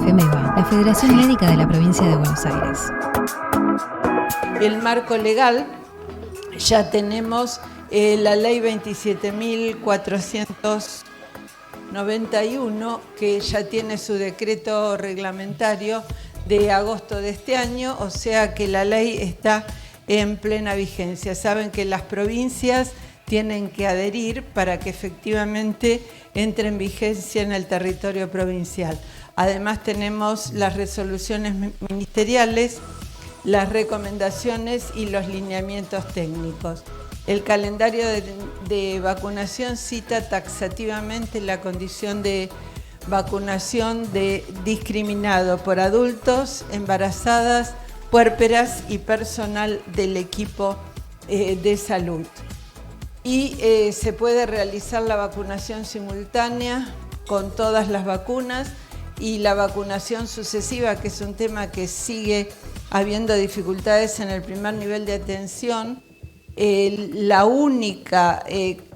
FEMEBA, la Federación Médica de la Provincia de Buenos Aires. El marco legal, ya tenemos la ley 27.491, que ya tiene su decreto reglamentario de agosto de este año, o sea que la ley está en plena vigencia. Saben que las provincias tienen que adherir para que efectivamente entre en vigencia en el territorio provincial. Además tenemos las resoluciones ministeriales, las recomendaciones y los lineamientos técnicos. El calendario de vacunación cita taxativamente la condición de vacunación de discriminado por adultos, embarazadas, puérperas y personal del equipo de salud. Y se puede realizar la vacunación simultánea con todas las vacunas y la vacunación sucesiva, que es un tema que sigue habiendo dificultades en el primer nivel de atención. La única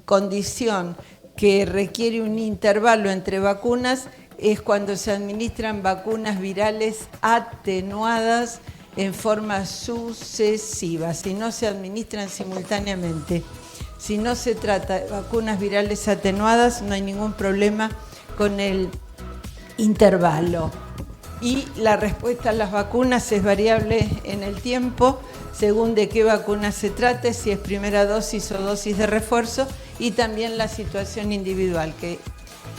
condición que requiere un intervalo entre vacunas es cuando se administran vacunas virales atenuadas en forma sucesiva, si no se administran simultáneamente. Si no se trata de vacunas virales atenuadas, no hay ningún problema con el intervalo. Y la respuesta a las vacunas es variable en el tiempo, según de qué vacuna se trate, si es primera dosis o dosis de refuerzo, y también la situación individual, que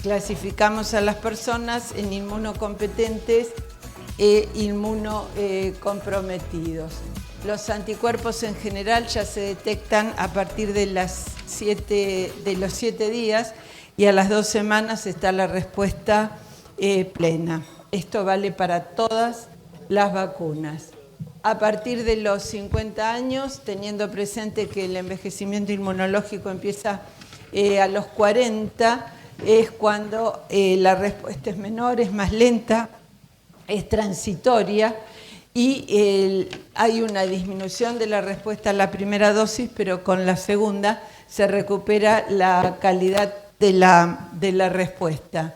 clasificamos a las personas en inmunocompetentes e inmunocomprometidos. Los anticuerpos en general ya se detectan a partir de los 7 días y a las 2 semanas está la respuesta plena. Esto vale para todas las vacunas. A partir de los 50 años, teniendo presente que el envejecimiento inmunológico empieza a los 40, es cuando la respuesta es menor, es más lenta, es transitoria y hay una disminución de la respuesta a la primera dosis, pero con la segunda se recupera la calidad de la respuesta.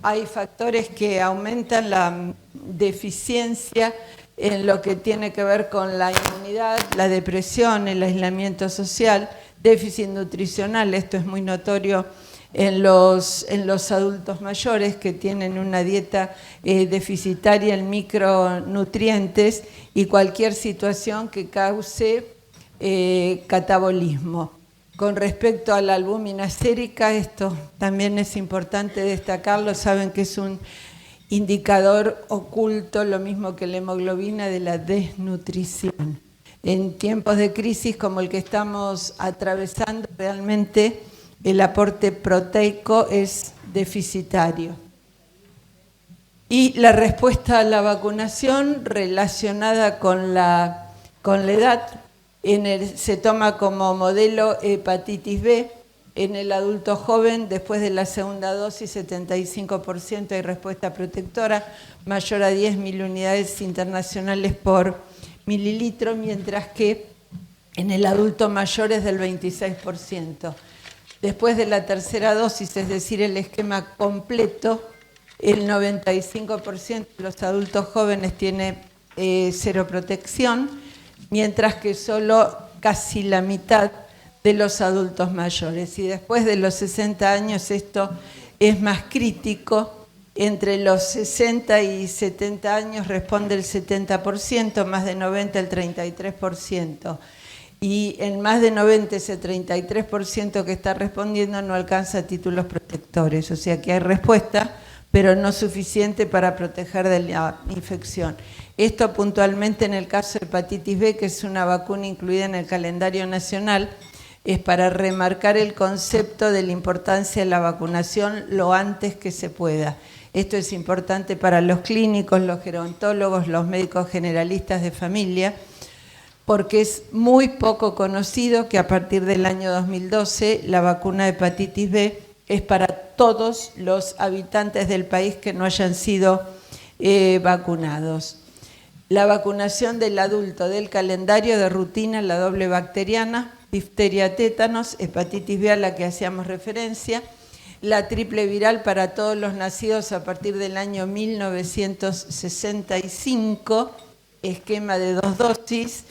Hay factores que aumentan la deficiencia en lo que tiene que ver con la inmunidad, la depresión, el aislamiento social, déficit nutricional. Esto es muy notorio en los adultos mayores que tienen una dieta deficitaria en micronutrientes y cualquier situación que cause catabolismo. Con respecto a la albúmina sérica, esto también es importante destacarlo, saben que es un indicador oculto, lo mismo que la hemoglobina, de la desnutrición. En tiempos de crisis como el que estamos atravesando, realmente el aporte proteico es deficitario. Y la respuesta a la vacunación relacionada con la edad, se toma como modelo hepatitis B. En el adulto joven, después de la segunda dosis, 75% hay respuesta protectora, mayor a 10.000 unidades internacionales por mililitro, mientras que en el adulto mayor es del 26%. Después de la tercera dosis, es decir, el esquema completo, el 95% de los adultos jóvenes tiene cero protección, mientras que solo casi la mitad de los adultos mayores. Y después de los 60 años esto es más crítico. Entre los 60 y 70 años responde el 70%, más de 90 el 33%. Y en más de 90 ese 33% que está respondiendo no alcanza títulos protectores. O sea que hay respuesta, pero no suficiente para proteger de la infección. Esto puntualmente en el caso de hepatitis B, que es una vacuna incluida en el calendario nacional, es para remarcar el concepto de la importancia de la vacunación lo antes que se pueda. Esto es importante para los clínicos, los gerontólogos, los médicos generalistas de familia, porque es muy poco conocido que a partir del año 2012 la vacuna de hepatitis B es para todos los habitantes del país que no hayan sido vacunados. La vacunación del adulto del calendario de rutina, la doble bacteriana, difteria, tétanos, hepatitis B a la que hacíamos referencia, la triple viral para todos los nacidos a partir del año 1965, esquema de 2 dosis,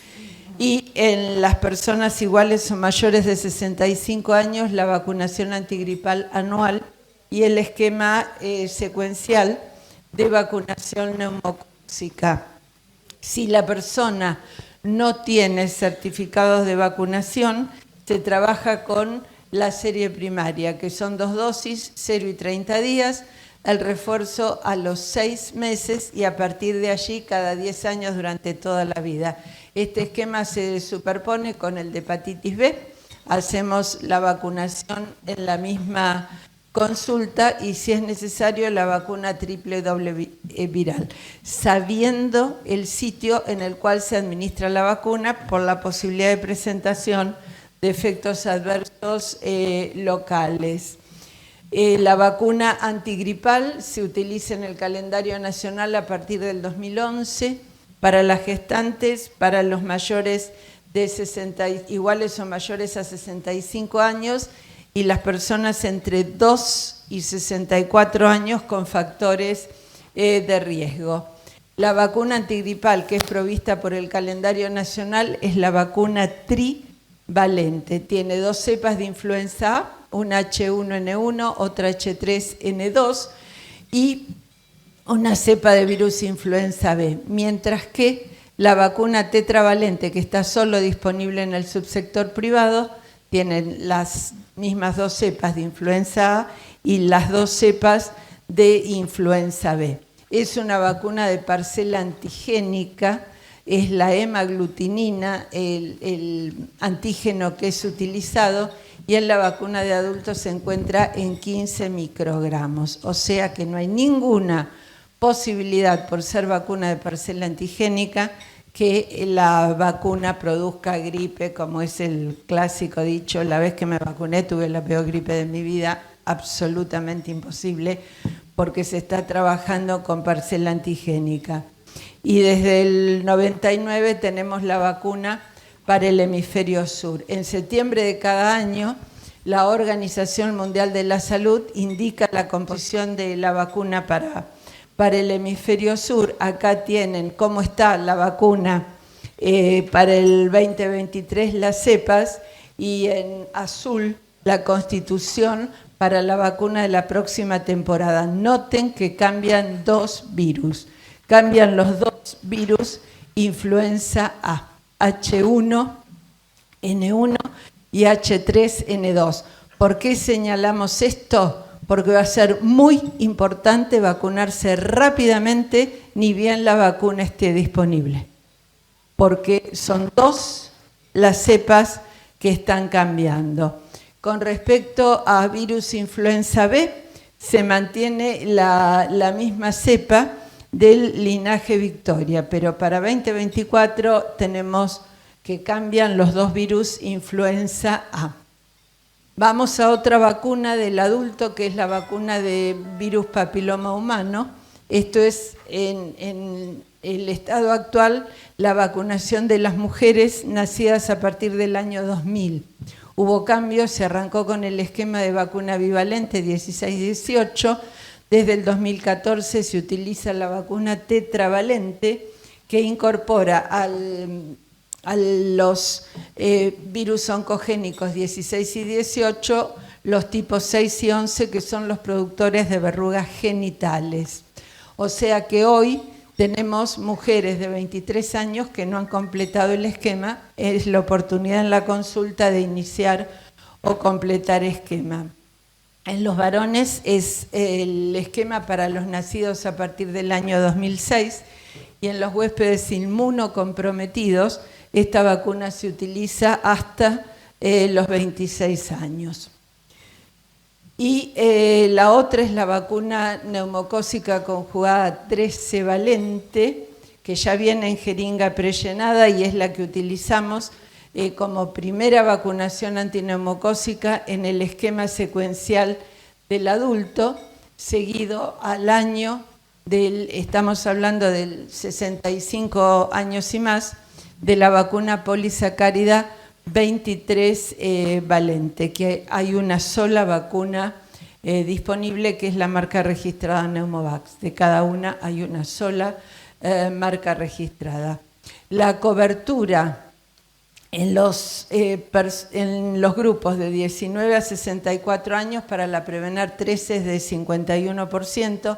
y en las personas iguales o mayores de 65 años la vacunación antigripal anual y el esquema secuencial de vacunación neumocócica. Si la persona no tiene certificados de vacunación, se trabaja con la serie primaria, que son 2 dosis, 0 y 30 días, el refuerzo a los 6 meses y a partir de allí cada 10 años durante toda la vida. Este esquema se superpone con el de hepatitis B, hacemos la vacunación en la misma consulta y si es necesario la vacuna triple doble viral, sabiendo el sitio en el cual se administra la vacuna por la posibilidad de presentación de efectos adversos locales. La vacuna antigripal se utiliza en el calendario nacional a partir del 2011 para las gestantes, para los mayores de 60, iguales o mayores a 65 años y las personas entre 2 y 64 años con factores de riesgo. La vacuna antigripal que es provista por el calendario nacional es la vacuna trivalente. Tiene 2 cepas de influenza A, una H1N1, otra H3N2 y una cepa de virus influenza B, mientras que la vacuna tetravalente, que está solo disponible en el subsector privado, tienen las mismas 2 cepas de influenza A y las 2 cepas de influenza B. Es una vacuna de parcela antigénica, es la hemaglutinina, el antígeno que es utilizado, y en la vacuna de adultos se encuentra en 15 microgramos, o sea que no hay ninguna posibilidad, por ser vacuna de parcela antigénica, que la vacuna produzca gripe, como es el clásico dicho, la vez que me vacuné tuve la peor gripe de mi vida, absolutamente imposible, porque se está trabajando con parcela antigénica. Y desde el 99 tenemos la vacuna para el hemisferio sur. En septiembre de cada año, la Organización Mundial de la Salud indica la composición de la vacuna para el hemisferio sur. Acá tienen cómo está la vacuna para el 2023, las cepas, y en azul la constitución para la vacuna de la próxima temporada. Noten que cambian 2 virus. Cambian los 2 virus influenza A, H1N1 y H3N2. ¿Por qué señalamos esto? Porque va a ser muy importante vacunarse rápidamente, ni bien la vacuna esté disponible. Porque son 2 las cepas que están cambiando. Con respecto a virus influenza B, se mantiene la misma cepa del linaje Victoria, pero para 2024 tenemos que cambian los 2 virus influenza A. Vamos a otra vacuna del adulto, que es la vacuna de virus papiloma humano. Esto es en el estado actual la vacunación de las mujeres nacidas a partir del año 2000. Hubo cambios, se arrancó con el esquema de vacuna bivalente 16-18. Desde el 2014 se utiliza la vacuna tetravalente, que incorpora a los virus oncogénicos 16 y 18, los tipos 6 y 11, que son los productores de verrugas genitales. O sea que hoy tenemos mujeres de 23 años que no han completado el esquema, es la oportunidad en la consulta de iniciar o completar esquema. En los varones es el esquema para los nacidos a partir del año 2006 y en los huéspedes inmunocomprometidos esta vacuna se utiliza hasta los 26 años. Y la otra es la vacuna neumocócica conjugada 13-valente, que ya viene en jeringa prellenada y es la que utilizamos como primera vacunación antineumocócica en el esquema secuencial del adulto, seguido al año estamos hablando del 65 años y más, de la vacuna polisacárida 23 valente, que hay una sola vacuna disponible, que es la marca registrada Pneumovax. De cada una hay una sola marca registrada. La cobertura en los grupos de 19 a 64 años para la Prevenar 13 es de 51%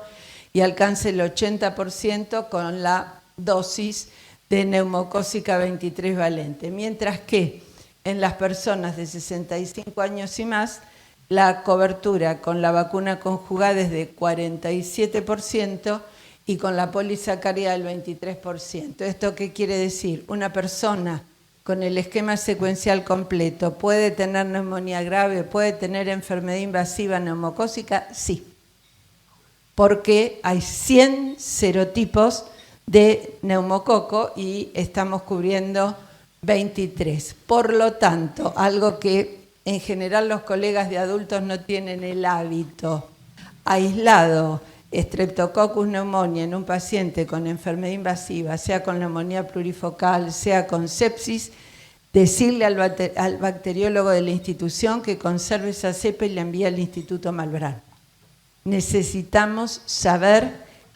y alcanza el 80% con la dosis de neumocócica 23 valente, mientras que en las personas de 65 años y más, la cobertura con la vacuna conjugada es de 47% y con la polisacárida del 23%. ¿Esto qué quiere decir? Una persona con el esquema secuencial completo puede tener neumonía grave, puede tener enfermedad invasiva neumocócica, sí, porque hay 100 serotipos de neumococo y estamos cubriendo 23. Por lo tanto, algo que en general los colegas de adultos no tienen el hábito, aislado Streptococcus pneumoniae en un paciente con enfermedad invasiva, sea con neumonía plurifocal, sea con sepsis, decirle al bacteriólogo de la institución que conserve esa cepa y la envíe al Instituto Malbrán. Necesitamos saber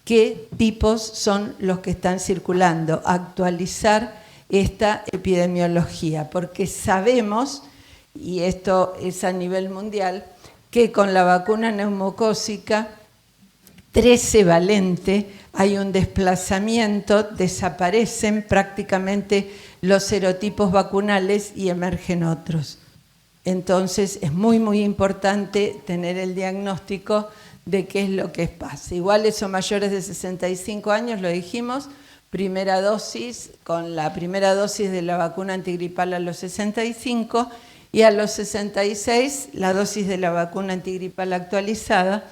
qué tipos son los que están circulando, actualizar esta epidemiología, porque sabemos, y esto es a nivel mundial, que con la vacuna neumocócica 13 valente hay un desplazamiento, desaparecen prácticamente los serotipos vacunales y emergen otros. Entonces es muy, muy importante tener el diagnóstico de qué es lo que pasa. Iguales o mayores de 65 años, lo dijimos, primera dosis, con la primera dosis de la vacuna antigripal a los 65 y a los 66 la dosis de la vacuna antigripal actualizada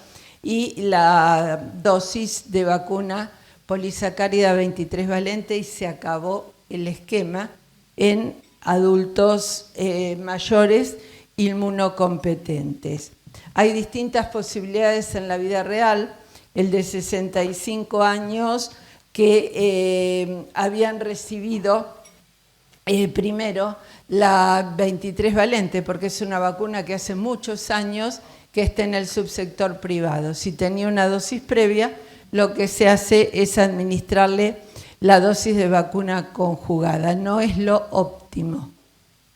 y la dosis de vacuna polisacárida 23 valente y se acabó el esquema en adultos mayores inmunocompetentes. Hay distintas posibilidades en la vida real, el de 65 años que habían recibido primero la 23 valente, porque es una vacuna que hace muchos años que está en el subsector privado. Si tenía una dosis previa, lo que se hace es administrarle la dosis de vacuna conjugada. No es lo óptimo.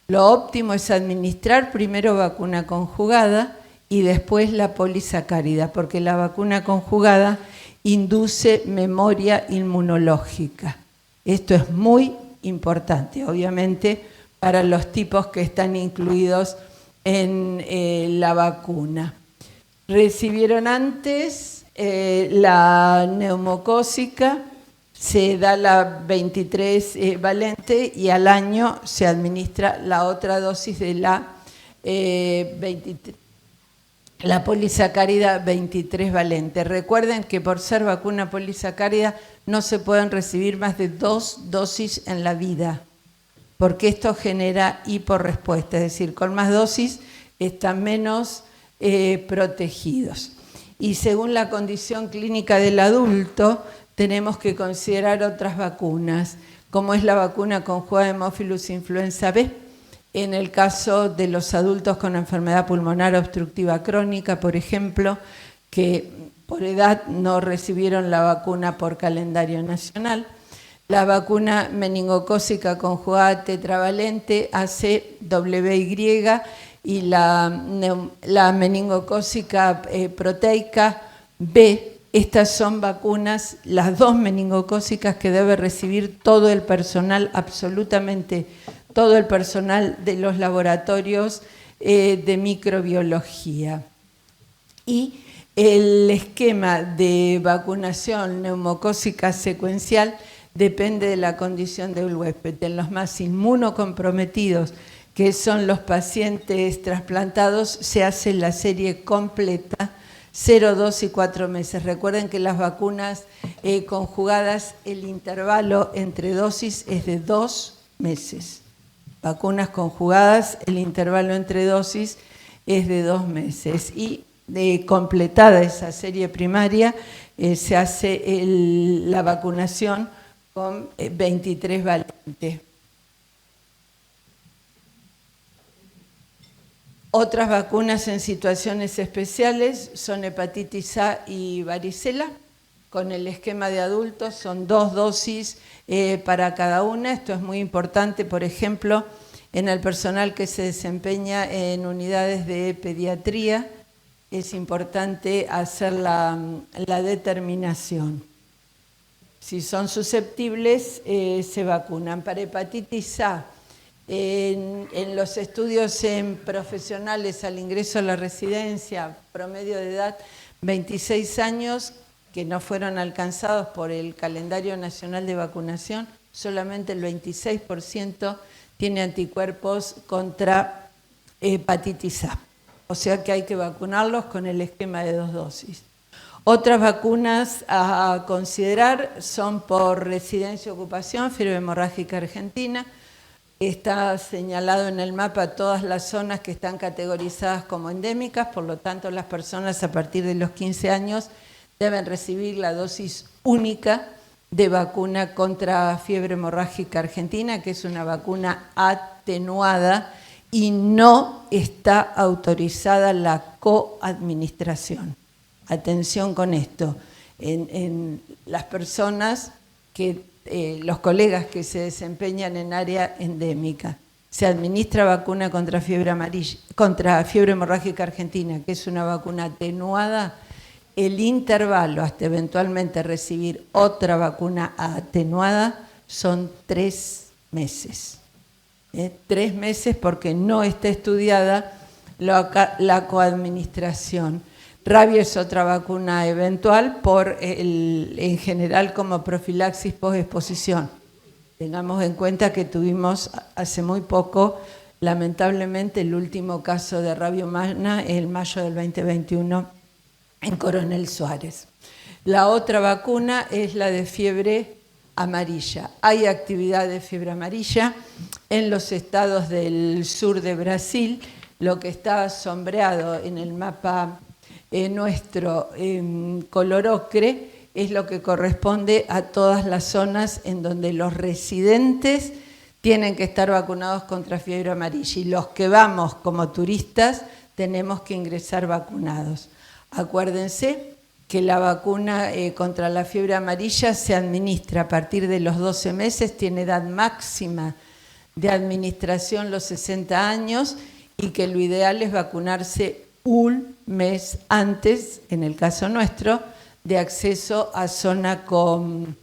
Lo óptimo es administrar primero vacuna conjugada y después la polisacárida, porque la vacuna conjugada induce memoria inmunológica. Esto es muy importante, obviamente, para los tipos que están incluidos en la vacuna. Recibieron antes la neumocócica, se da la 23 valente y al año se administra la otra dosis de la 23. La polisacárida 23 valente. Recuerden que por ser vacuna polisacárida no se pueden recibir más de 2 dosis en la vida, porque esto genera hiporrespuesta, es decir, con más dosis están menos protegidos. Y según la condición clínica del adulto, tenemos que considerar otras vacunas, como es la vacuna conjugada de Haemophilus influenza B, en el caso de los adultos con enfermedad pulmonar obstructiva crónica, por ejemplo, que por edad no recibieron la vacuna por calendario nacional. La vacuna meningocócica conjugada tetravalente ACWY y la meningocócica proteica B. Estas son vacunas, las dos meningocócicas que debe recibir todo el personal, absolutamente todo el personal de los laboratorios de microbiología. Y el esquema de vacunación neumocócica secuencial depende de la condición del huésped. En los más inmunocomprometidos, que son los pacientes trasplantados, se hace la serie completa, 0, 2 y 4 meses. Recuerden que las vacunas conjugadas, el intervalo entre dosis es de 2 meses. Vacunas conjugadas, el intervalo entre dosis es de 2 meses. Y completada esa serie primaria, se hace la vacunación con 23 valente. Otras vacunas en situaciones especiales son hepatitis A y varicela. Con el esquema de adultos son 2 dosis para cada una. Esto es muy importante, por ejemplo, en el personal que se desempeña en unidades de pediatría. Es importante hacer la determinación. Si son susceptibles, se vacunan. Para hepatitis A, en los estudios en profesionales al ingreso a la residencia, promedio de edad 26 años, que no fueron alcanzados por el calendario nacional de vacunación, solamente el 26% tiene anticuerpos contra hepatitis A. O sea que hay que vacunarlos con el esquema de 2 dosis. Otras vacunas a considerar son por residencia y ocupación, fiebre hemorrágica argentina. Está señalado en el mapa todas las zonas que están categorizadas como endémicas, por lo tanto las personas a partir de los 15 años deben recibir la dosis única de vacuna contra fiebre hemorrágica argentina, que es una vacuna atenuada y no está autorizada la coadministración. Atención con esto, en las personas los colegas que se desempeñan en área endémica. Se administra vacuna contra fiebre hemorrágica argentina, que es una vacuna atenuada. El intervalo hasta eventualmente recibir otra vacuna atenuada son 3 meses. 3 meses porque no está estudiada la coadministración. Rabia es otra vacuna eventual en general como profilaxis post-exposición. Tengamos en cuenta que tuvimos hace muy poco, lamentablemente, el último caso de rabia humana en mayo del 2021 en Coronel Suárez. La otra vacuna es la de fiebre amarilla. Hay actividad de fiebre amarilla en los estados del sur de Brasil. Lo que está sombreado en el mapa nuestro en color ocre es lo que corresponde a todas las zonas en donde los residentes tienen que estar vacunados contra fiebre amarilla y los que vamos como turistas tenemos que ingresar vacunados. Acuérdense que la vacuna contra la fiebre amarilla se administra a partir de los 12 meses, tiene edad máxima de administración los 60 años y que lo ideal es vacunarse un mes antes, en el caso nuestro, de acceso a zona con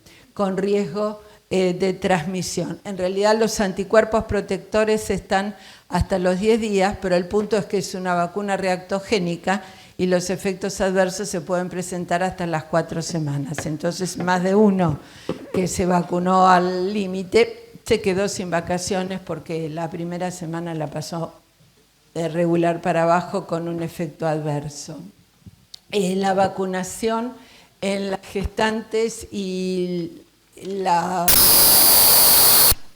riesgo de transmisión. En realidad los anticuerpos protectores están hasta los 10 días, pero el punto es que es una vacuna reactogénica y los efectos adversos se pueden presentar hasta las 4 semanas. Entonces, más de uno que se vacunó al límite se quedó sin vacaciones porque la primera semana la pasó de regular para abajo con un efecto adverso. La vacunación en las gestantes y la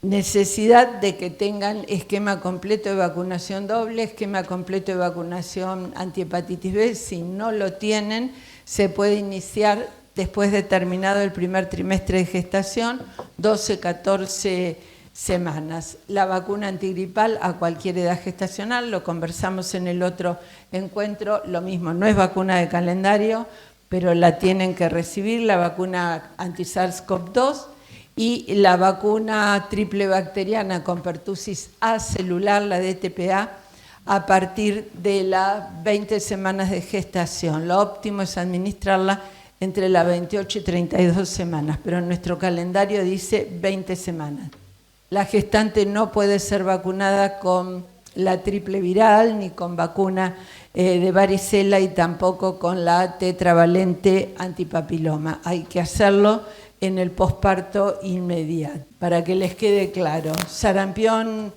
necesidad de que tengan esquema completo de vacunación doble, esquema completo de vacunación antihepatitis B. Si no lo tienen, se puede iniciar después de terminado el primer trimestre de gestación, 12-14 semanas. La vacuna antigripal a cualquier edad gestacional, lo conversamos en el otro encuentro, lo mismo, no es vacuna de calendario, pero la tienen que recibir, la vacuna anti-SARS-CoV-2 y la vacuna triple bacteriana con pertussis acelular, la DTPA, a partir de las 20 semanas de gestación. Lo óptimo es administrarla entre las 28 y 32 semanas, pero en nuestro calendario dice 20 semanas. La gestante no puede ser vacunada con la triple viral ni con vacuna de varicela y tampoco con la tetravalente antipapiloma. Hay que hacerlo en el posparto inmediato, para que les quede claro. Sarampión,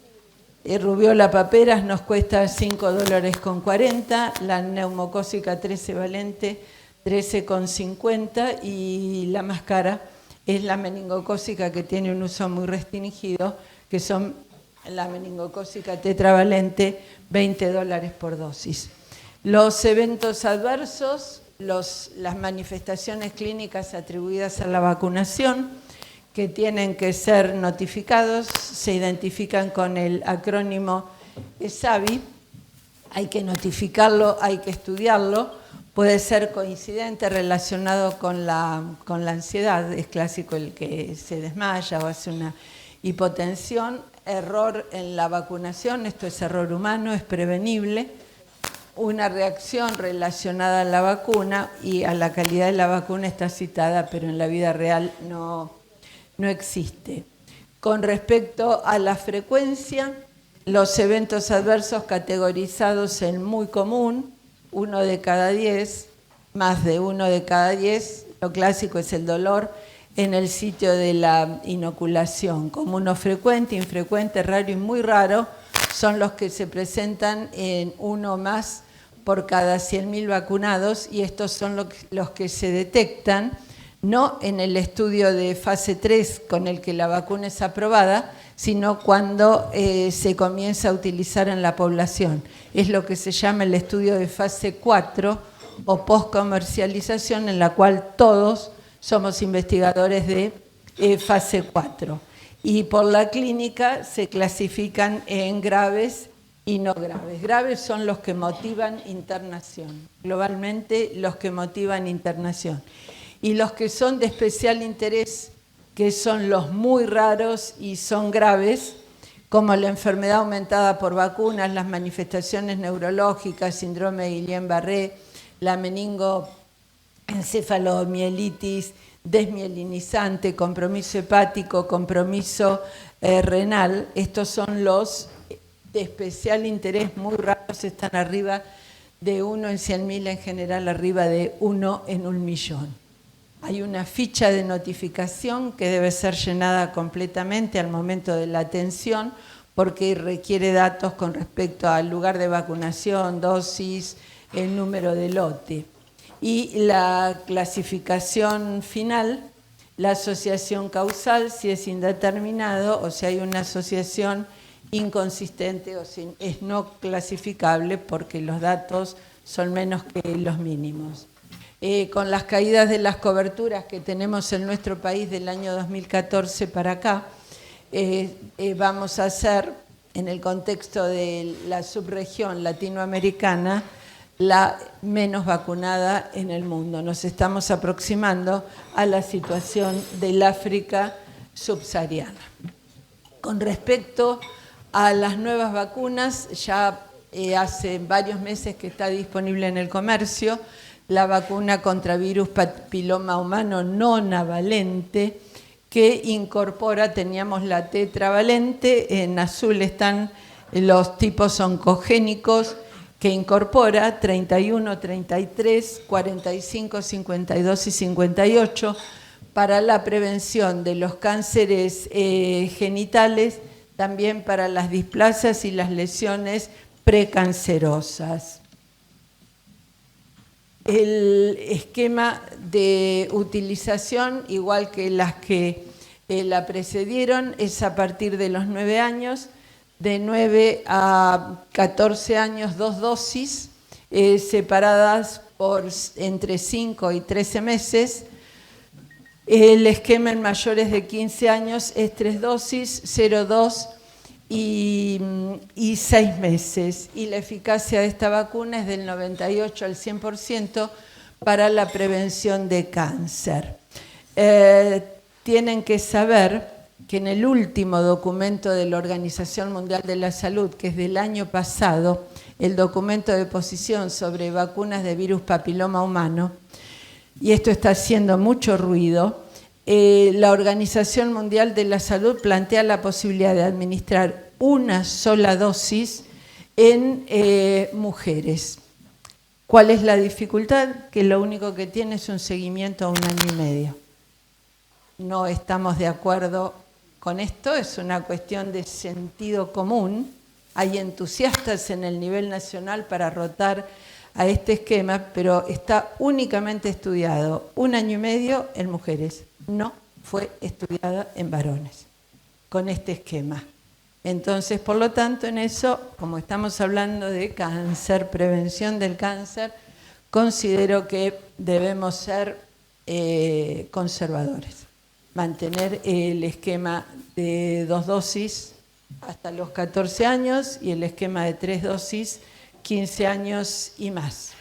rubiola paperas nos cuesta $5.40, la neumocócica 13 valente 13,50 y la más cara es la meningocócica que tiene un uso muy restringido, que son la meningocócica tetravalente, $20 por dosis. Los eventos adversos, las manifestaciones clínicas atribuidas a la vacunación, que tienen que ser notificados, se identifican con el acrónimo ESAVI. hay que notificarlo, hay que estudiarlo, puede ser coincidente, relacionado con la ansiedad, es clásico el que se desmaya o hace una hipotensión, error en la vacunación, esto es error humano, es prevenible, una reacción relacionada a la vacuna y a la calidad de la vacuna está citada, pero en la vida real no existe. Con respecto a la frecuencia, los eventos adversos categorizados en muy común, 1 de cada 10, más de 1 de cada 10, lo clásico es el dolor en el sitio de la inoculación. Común o frecuente, infrecuente, raro y muy raro son los que se presentan en uno más por cada 100.000 vacunados y estos son los que se detectan no en el estudio de fase 3 con el que la vacuna es aprobada, sino cuando se comienza a utilizar en la población. Es lo que se llama el estudio de fase 4 o postcomercialización, en la cual todos somos investigadores de fase 4. Y por la clínica se clasifican en graves y no graves. Graves son los que motivan internación, globalmente los que motivan internación. Y los que son de especial interés, que son los muy raros y son graves, como la enfermedad aumentada por vacunas, las manifestaciones neurológicas, síndrome de Guillain-Barré, la meningoencefalomielitis desmielinizante, compromiso hepático, compromiso renal, estos son los de especial interés, muy raros, están arriba de 1 en 100.000, en general arriba de 1 en 1.000.000. Hay una ficha de notificación que debe ser llenada completamente al momento de la atención porque requiere datos con respecto al lugar de vacunación, dosis, el número de lote. Y la clasificación final, la asociación causal, si es indeterminado o si hay una asociación inconsistente o si es no clasificable porque los datos son menos que los mínimos. Con las caídas de las coberturas que tenemos en nuestro país del año 2014 para acá, vamos a ser, en el contexto de la subregión latinoamericana, la menos vacunada en el mundo. Nos estamos aproximando a la situación del África subsahariana. Con respecto a las nuevas vacunas, ya hace varios meses que está disponible en el comercio, la vacuna contra virus papiloma humano nonavalente, que incorpora, teníamos la tetravalente, en azul están los tipos oncogénicos, que incorpora 31, 33, 45, 52 y 58 para la prevención de los cánceres genitales, también para las displasias y las lesiones precancerosas. El esquema de utilización, igual que las que la precedieron, es a partir de los 9 años, de 9 a 14 años, 2 dosis, separadas por entre 5 y 13 meses. El esquema en mayores de 15 años es 3 dosis, 0, 2 y 6 meses. Y la eficacia de esta vacuna es del 98 al 100% para la prevención de cáncer. Tienen que saber que en el último documento de la Organización Mundial de la Salud, que es del año pasado, el documento de posición sobre vacunas de virus papiloma humano, y esto está haciendo mucho ruido, la Organización Mundial de la Salud plantea la posibilidad de administrar una sola dosis en mujeres. ¿Cuál es la dificultad? Que lo único que tiene es un seguimiento a 1 año y medio. No estamos de acuerdo con esto, es una cuestión de sentido común. Hay entusiastas en el nivel nacional para rotar a este esquema, pero está únicamente estudiado 1 año y medio en mujeres. No fue estudiada en varones con este esquema. Entonces, por lo tanto, en eso, como estamos hablando de cáncer, prevención del cáncer, considero que debemos ser conservadores. Mantener el esquema de 2 dosis hasta los 14 años y el esquema de 3 dosis 15 años y más.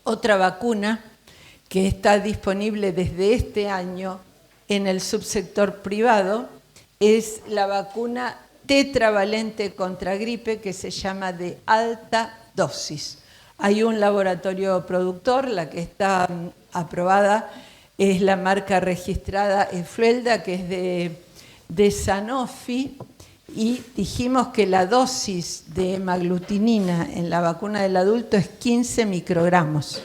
Otra vacuna que está disponible desde este año en el subsector privado es la vacuna tetravalente contra gripe que se llama de alta dosis. Hay un laboratorio productor, la que está aprobada es la marca registrada Efluelda, que es de Sanofi, y dijimos que la dosis de hemaglutinina en la vacuna del adulto es 15 microgramos.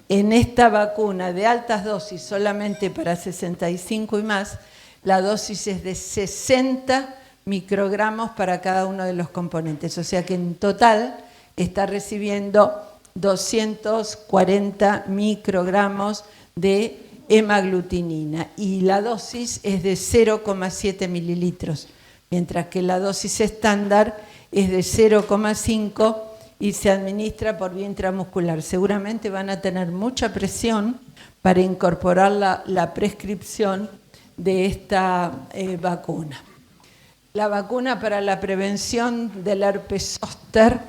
En esta vacuna de altas dosis, solamente para 65 y más, la dosis es de 60 microgramos para cada uno de los componentes. O sea que en total está recibiendo 240 microgramos de hemaglutinina y la dosis es de 0,7 mililitros, mientras que la dosis estándar es de 0,5 y se administra por vía intramuscular. Seguramente van a tener mucha presión para incorporar la prescripción de esta vacuna. La vacuna para la prevención del herpes zóster,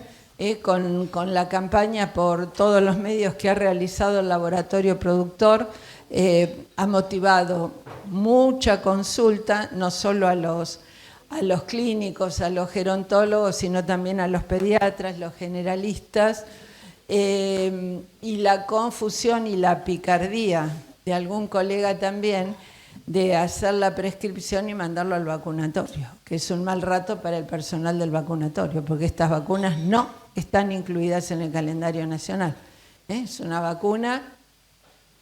con la campaña por todos los medios que ha realizado el laboratorio productor, ha motivado mucha consulta, no solo a los clínicos, a los gerontólogos, sino también a los pediatras, los generalistas, y la confusión y la picardía de algún colega también de hacer la prescripción y mandarlo al vacunatorio, que es un mal rato para el personal del vacunatorio, porque estas vacunas no están incluidas en el calendario nacional. Es una vacuna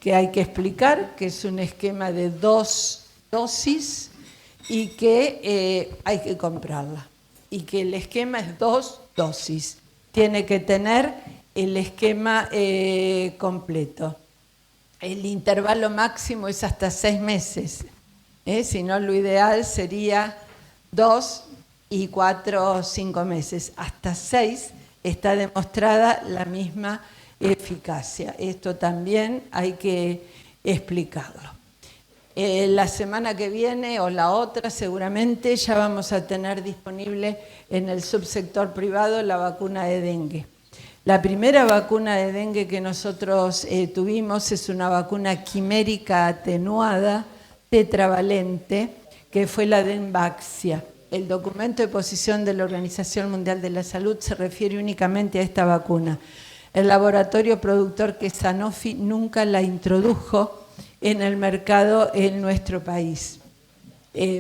que hay que explicar, que es un esquema de 2 dosis y que hay que comprarla. Y que el esquema es 2 dosis. Tiene que tener el esquema completo. El intervalo máximo es hasta 6 meses. Si no, lo ideal sería 2 y 4 o 5 meses. Hasta 6 está demostrada la misma eficacia. Esto también hay que explicarlo. La semana que viene o la otra seguramente ya vamos a tener disponible en el subsector privado la vacuna de dengue. La primera vacuna de dengue que nosotros tuvimos es una vacuna quimérica atenuada, tetravalente, que fue la Dengvaxia. El documento de posición de la Organización Mundial de la Salud se refiere únicamente a esta vacuna. El laboratorio productor, que es Sanofi, nunca la introdujo en el mercado en nuestro país.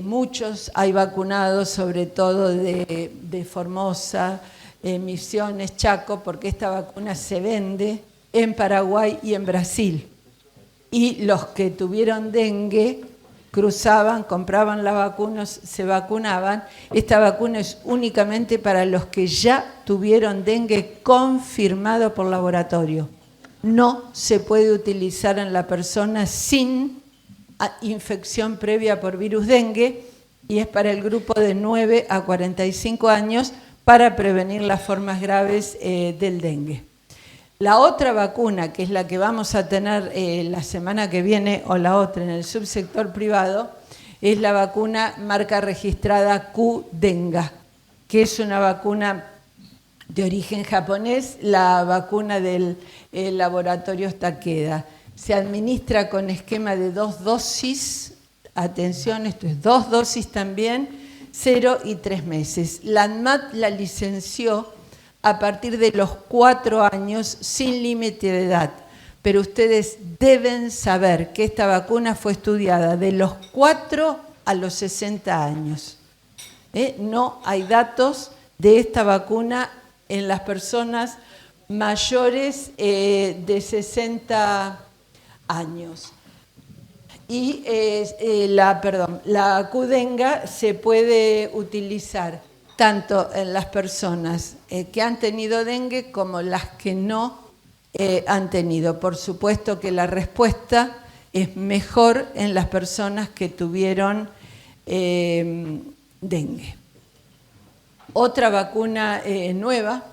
Muchos hay vacunados, sobre todo de Formosa, Misiones, Chaco, porque esta vacuna se vende en Paraguay y en Brasil. Y los que tuvieron dengue cruzaban, compraban la vacuna, se vacunaban. Esta vacuna es únicamente para los que ya tuvieron dengue confirmado por laboratorio. No se puede utilizar en la persona sin infección previa por virus dengue y es para el grupo de 9 a 45 años para prevenir las formas graves del dengue. La otra vacuna, que es la que vamos a tener la semana que viene o la otra en el subsector privado, es la vacuna marca registrada Qdenga, que es una vacuna de origen japonés, la vacuna del laboratorio Takeda. Se administra con esquema de 2 dosis, atención, esto es 2 dosis también, 0 y 3 meses. La ANMAT la licenció a partir de los 4 años sin límite de edad, pero ustedes deben saber que esta vacuna fue estudiada de los 4 a los 60 años. No hay datos de esta vacuna en las personas mayores de 60 años. Y la Qdenga se puede utilizar tanto en las personas que han tenido dengue como las que no han tenido. Por supuesto que la respuesta es mejor en las personas que tuvieron dengue. Otra vacuna nueva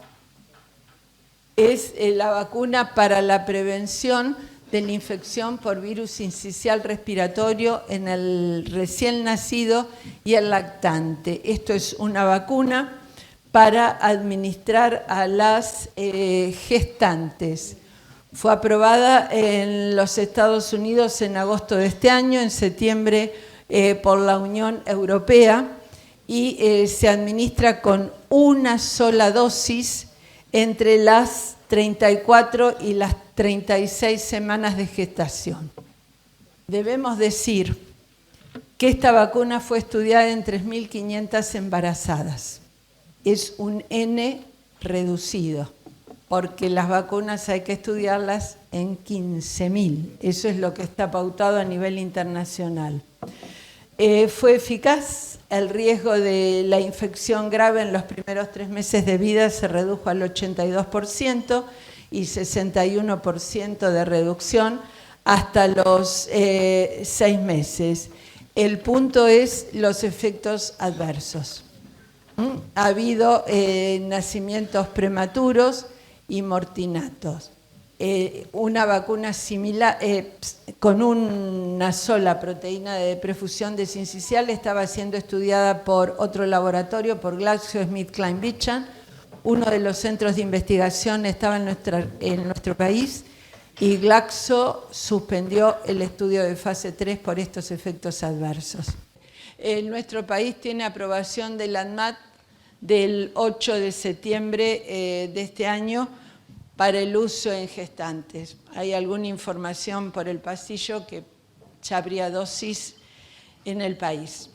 es la vacuna para la prevención de la infección por virus sincicial respiratorio en el recién nacido y el lactante. Esto es una vacuna para administrar a las gestantes. Fue aprobada en los Estados Unidos en agosto de este año, en septiembre por la Unión Europea, y se administra con una sola dosis entre las 34 y las 36 semanas de gestación. Debemos decir que esta vacuna fue estudiada en 3.500 embarazadas. Es un N reducido, porque las vacunas hay que estudiarlas en 15.000. Eso es lo que está pautado a nivel internacional. Fue eficaz, el riesgo de la infección grave en los primeros 3 meses de vida se redujo al 82% y 61% de reducción hasta los 6 meses. El punto es los efectos adversos. Ha habido nacimientos prematuros y mortinatos. Una vacuna similar, con una sola proteína de perfusión de sincicial, estaba siendo estudiada por otro laboratorio, por GlaxoSmithKline Beecham. Uno de los centros de investigación estaba en nuestro país y Glaxo suspendió el estudio de fase 3 por estos efectos adversos. Nuestro país tiene aprobación del ANMAT del 8 de septiembre de este año para el uso en gestantes. Hay alguna información por el pasillo que ya habría dosis en el país.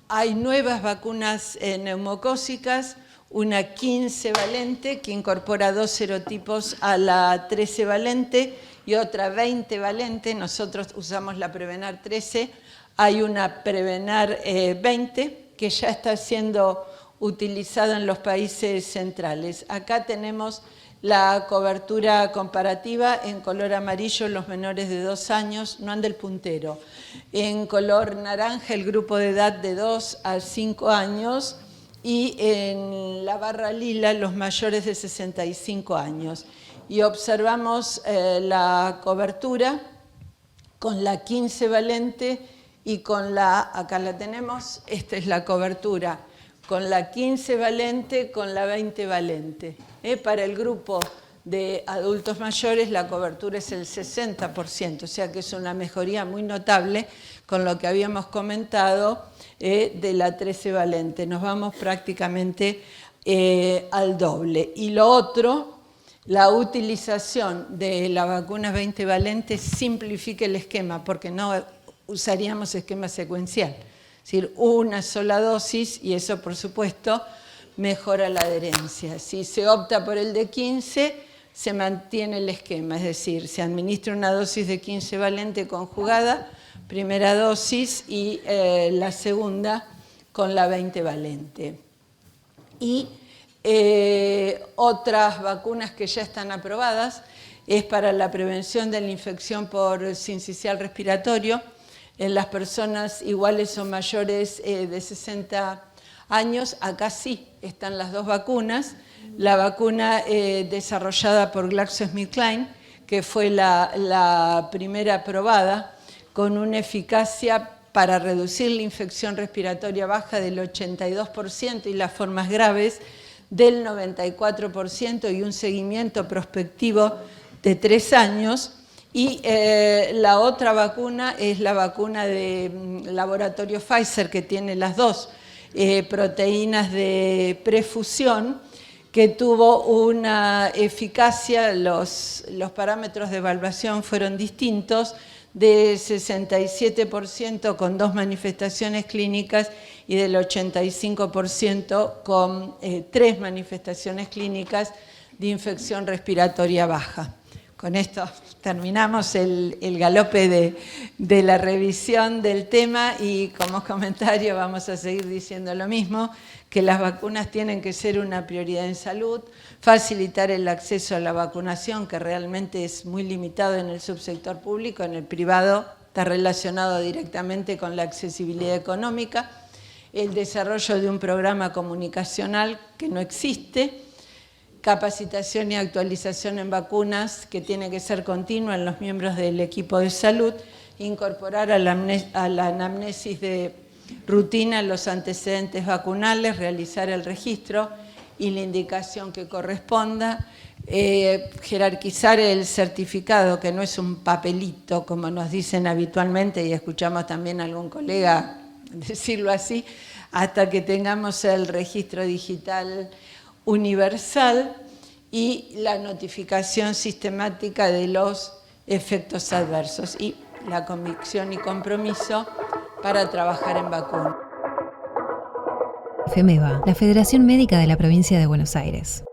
Hay nuevas vacunas neumocócicas, una 15 valente que incorpora 2 serotipos a la 13 valente y otra 20 valente. Nosotros usamos la Prevenar 13. Hay una Prevenar 20 que ya está siendo utilizada en los países centrales. Acá tenemos la cobertura comparativa en color amarillo, los menores de 2 años, no anda el puntero. En color naranja, el grupo de edad de 2 a 5 años. Y en la barra lila, los mayores de 65 años. Y observamos la cobertura con la 15 valente y con la, acá la tenemos, esta es la cobertura, con la 15 valente, con la 20 valente. Para el grupo de adultos mayores la cobertura es el 60%, o sea que es una mejoría muy notable con lo que habíamos comentado de la 13 valente. Nos vamos prácticamente al doble. Y lo otro, la utilización de la vacuna 20 valente simplifica el esquema, porque no usaríamos esquema secuencial. Es decir, una sola dosis y eso, por supuesto, mejora la adherencia. Si se opta por el de 15, se mantiene el esquema, es decir, se administra una dosis de 15 valente conjugada, primera dosis, y la segunda con la 20 valente. Y otras vacunas que ya están aprobadas es para la prevención de la infección por sincicial respiratorio en las personas iguales o mayores de 60 años. Acá sí están las 2 vacunas. La vacuna desarrollada por GlaxoSmithKline, que fue la primera aprobada, con una eficacia para reducir la infección respiratoria baja del 82% y las formas graves del 94% y un seguimiento prospectivo de 3 años. Y la otra vacuna es la vacuna de laboratorio Pfizer, que tiene las 2 proteínas de prefusión, que tuvo una eficacia, los parámetros de evaluación fueron distintos, de 67% con 2 manifestaciones clínicas y del 85% con 3 manifestaciones clínicas de infección respiratoria baja. Con esto terminamos el galope de la revisión del tema y como comentario vamos a seguir diciendo lo mismo, que las vacunas tienen que ser una prioridad en salud, facilitar el acceso a la vacunación, que realmente es muy limitado en el subsector público, en el privado está relacionado directamente con la accesibilidad económica, el desarrollo de un programa comunicacional que no existe, capacitación y actualización en vacunas que tiene que ser continua en los miembros del equipo de salud, incorporar a la anamnesis de rutina los antecedentes vacunales, realizar el registro y la indicación que corresponda, jerarquizar el certificado, que no es un papelito, como nos dicen habitualmente, y escuchamos también a algún colega decirlo así, hasta que tengamos el registro digital universal y la notificación sistemática de los efectos adversos y la convicción y compromiso para trabajar en vacunas. FEMEVA, la Federación Médica de la Provincia de Buenos Aires.